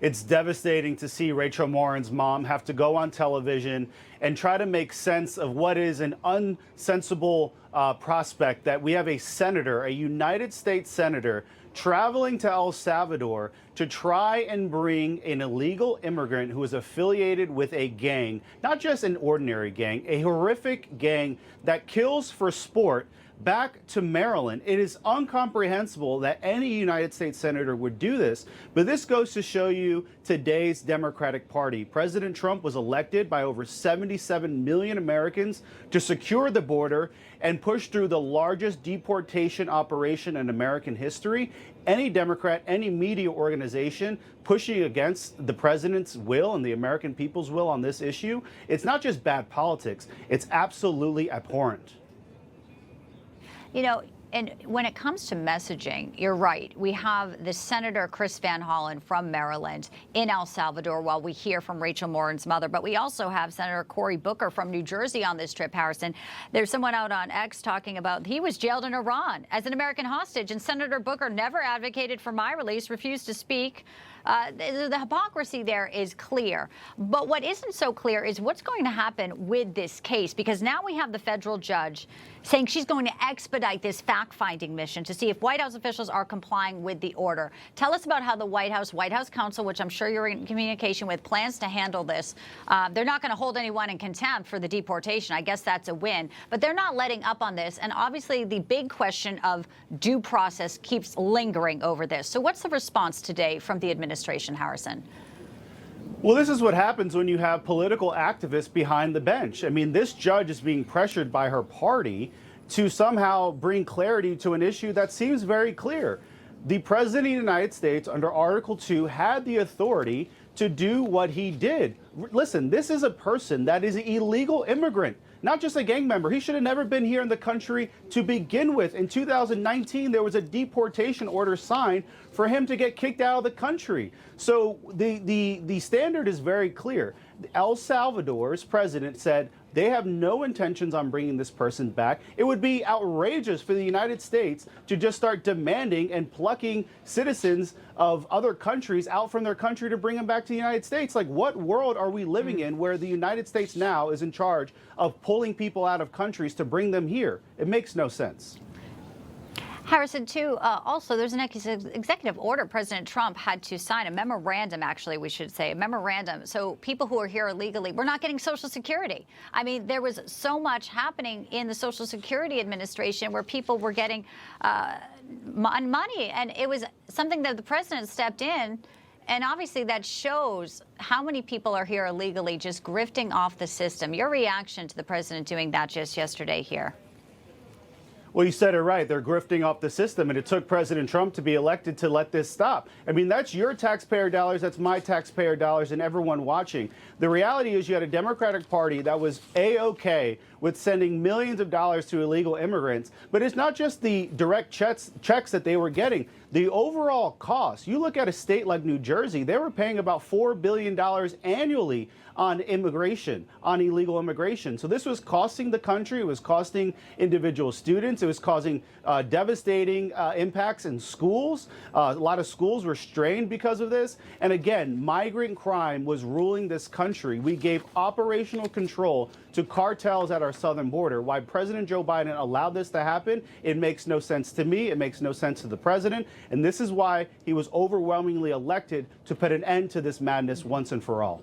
It's devastating to see Rachel Morin's mom have to go on television and try to make sense of what is an unsensible prospect that we have a senator, a United States senator, traveling to El Salvador to try and bring an illegal immigrant who is affiliated with a gang, not just an ordinary gang, a horrific gang that kills for sport, back to Maryland. It is incomprehensible that any United States senator would do this, but this goes to show you today's Democratic Party. President Trump was elected by over 77 million Americans to secure the border and push through the largest deportation operation in American history. Any Democrat, any media organization pushing against the president's will and the American people's will on this issue, it's not just bad politics, it's absolutely abhorrent. You know, and when it comes to messaging, you're right. We have the Senator Chris Van Hollen from Maryland in El Salvador while we hear from Rachel Morin's mother. But we also have Senator Cory Booker from New Jersey on this trip, Harrison. There's someone out on X talking about he was jailed in Iran as an American hostage, and Senator Booker never advocated for my release, refused to speak. The hypocrisy there is clear. But what isn't so clear is what's going to happen with this case, because now we have the federal judge saying she's going to expedite this fact-finding mission to see if White House officials are complying with the order. Tell us about how the White House counsel, which I'm sure you're in communication with, plans to handle this. They're not going to hold anyone in contempt for the deportation. I guess that's a win. But they're not letting up on this. And obviously, the big question of due process keeps lingering over this. So what's the response today from the administration, Harrison? Well, this is what happens when you have political activists behind the bench. I mean, this judge is being pressured by her party to somehow bring clarity to an issue that seems very clear. The President of the United States, under Article 2, had the authority to do what he did. Listen, this is a person that is an illegal immigrant, not just a gang member. He should have never been here in the country to begin with. In 2019, there was a deportation order signed for him to get kicked out of the country. So the standard is very clear. El Salvador's president said they have no intentions on bringing this person back. It would be outrageous for the United States to just start demanding and plucking citizens of other countries out from their country to bring them back to the United States. Like, what world are we living in where the United States now is in charge of pulling people out of countries to bring them here? It makes no sense. Harrison, too, also, there's an executive order President Trump had to sign, a memorandum, actually, we should say, a memorandum. So people who are here illegally, we're not getting Social Security. I mean, there was so much happening in the Social Security Administration where people were getting money, and it was something that the president stepped in. And obviously that shows how many people are here illegally, just grifting off the system. Your reaction to the president doing that just yesterday here? Well, you said it right. They're grifting off the system, and it took President Trump to be elected to let this stop. I mean, that's your taxpayer dollars, that's my taxpayer dollars, and everyone watching. The reality is you had a Democratic Party that was A-OK with sending millions of dollars to illegal immigrants, but it's not just the direct checks that they were getting. The overall cost, you look at a state like New Jersey, they were paying about $4 billion annually on immigration, on illegal immigration. So this was costing the country, it was costing individual students, it was causing devastating impacts in schools. A lot of schools were strained because of this. And again, migrant crime was ruling this country. We gave operational control to cartels at our southern border. Why President Joe Biden allowed this to happen, it makes no sense to me. It makes no sense to the president. And this is why he was overwhelmingly elected to put an end to this madness once and for all.